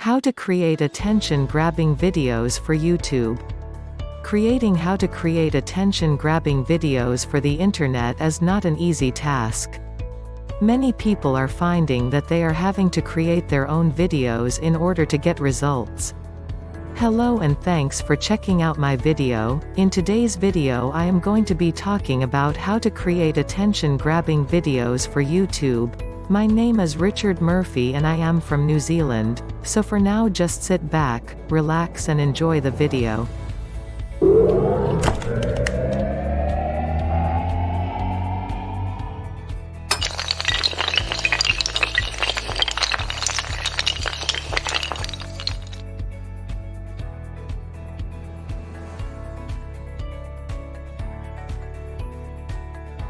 How to create attention-grabbing videos for YouTube. Creating how to create attention-grabbing videos for the internet is not an easy task. Many people are finding that they are having to create their own videos in order to get results. Hello and thanks for checking out my video. In today's video I am going to be talking about how to create attention-grabbing videos for YouTube. My name is Richard Murphy and I am from New Zealand, so for now just sit back, relax and enjoy the video.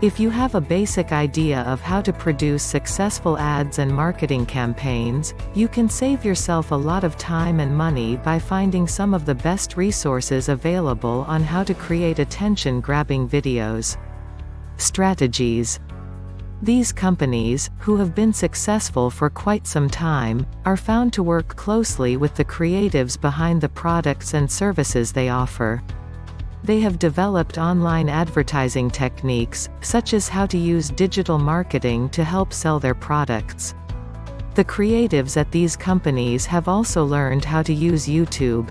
If you have a basic idea of how to produce successful ads and marketing campaigns, you can save yourself a lot of time and money by finding some of the best resources available on how to create attention-grabbing videos. Strategies. These companies, who have been successful for quite some time, are found to work closely with the creatives behind the products and services they offer. They have developed online advertising techniques, such as how to use digital marketing to help sell their products. The creatives at these companies have also learned how to use YouTube,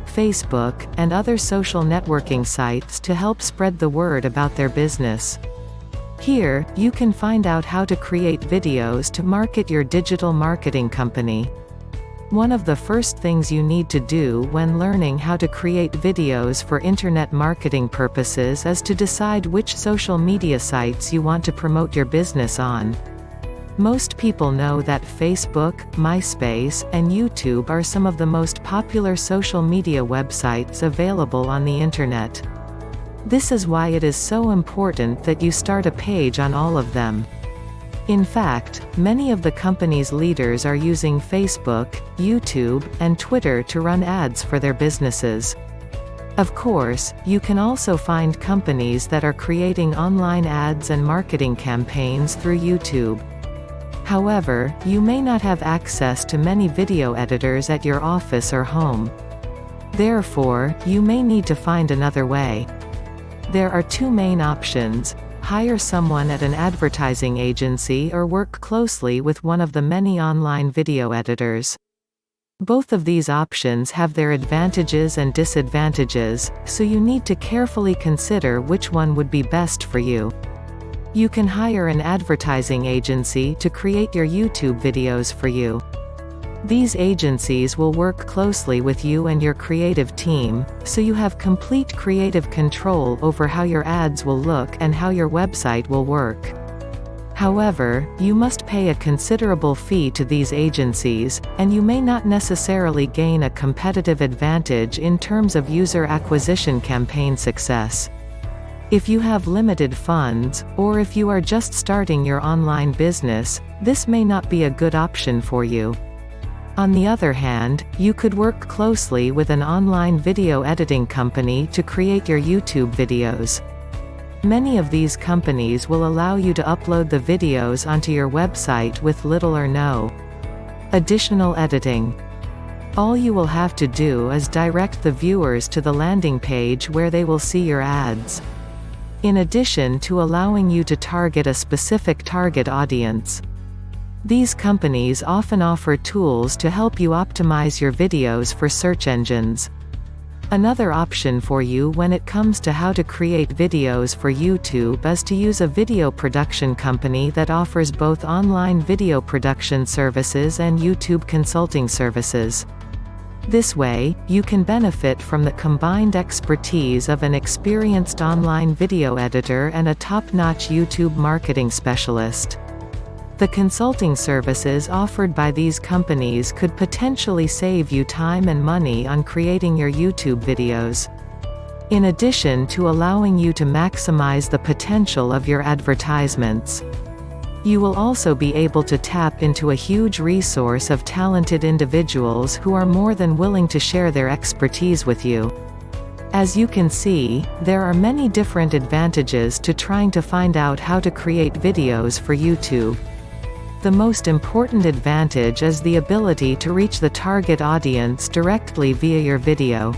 Facebook, and other social networking sites to help spread the word about their business. Here, you can find out how to create videos to market your digital marketing company. One of the first things you need to do when learning how to create videos for internet marketing purposes is to decide which social media sites you want to promote your business on. Most people know that Facebook, MySpace, and YouTube are some of the most popular social media websites available on the internet. This is why it is so important that you start a page on all of them. In fact, many of the company's leaders are using Facebook, YouTube, and Twitter to run ads for their businesses. Of course, you can also find companies that are creating online ads and marketing campaigns through YouTube. However, you may not have access to many video editors at your office or home. Therefore, you may need to find another way. There are two main options: hire someone at an advertising agency or work closely with one of the many online video editors. Both of these options have their advantages and disadvantages, so you need to carefully consider which one would be best for you. You can hire an advertising agency to create your YouTube videos for you. These agencies will work closely with you and your creative team, so you have complete creative control over how your ads will look and how your website will work. However, you must pay a considerable fee to these agencies, and you may not necessarily gain a competitive advantage in terms of user acquisition campaign success. If you have limited funds, or if you are just starting your online business, this may not be a good option for you. On the other hand, you could work closely with an online video editing company to create your YouTube videos. Many of these companies will allow you to upload the videos onto your website with little or no additional editing. All you will have to do is direct the viewers to the landing page where they will see your ads. In addition to allowing you to target a specific target audience. These companies often offer tools to help you optimize your videos for search engines. Another option for you when it comes to how to create videos for YouTube is to use a video production company that offers both online video production services and YouTube consulting services. This way, you can benefit from the combined expertise of an experienced online video editor and a top-notch YouTube marketing specialist. The consulting services offered by these companies could potentially save you time and money on creating your YouTube videos. In addition to allowing you to maximize the potential of your advertisements. You will also be able to tap into a huge resource of talented individuals who are more than willing to share their expertise with you. As you can see, there are many different advantages to trying to find out how to create videos for YouTube. The most important advantage is the ability to reach the target audience directly via your video,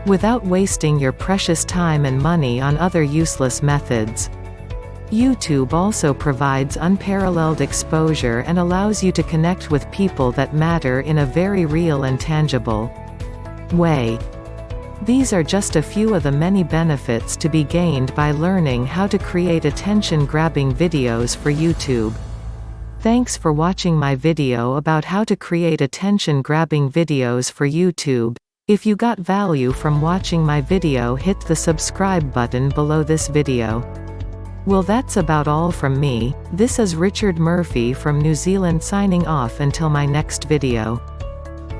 without wasting your precious time and money on other useless methods. YouTube also provides unparalleled exposure and allows you to connect with people that matter in a very real and tangible way. These are just a few of the many benefits to be gained by learning how to create attention-grabbing videos for YouTube. Thanks for watching my video about how to create attention-grabbing videos for YouTube. If you got value from watching my video, hit the subscribe button below this video. Well, that's about all from me. This is Richard Murphy from New Zealand signing off until my next video.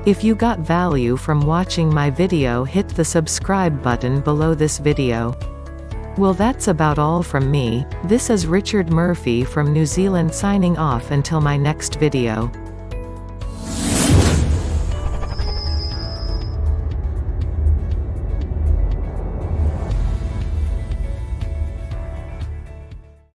If you got value from watching my video, hit the subscribe button below this video. Well, that's about all from me. This is Richard Murphy from New Zealand signing off until my next video.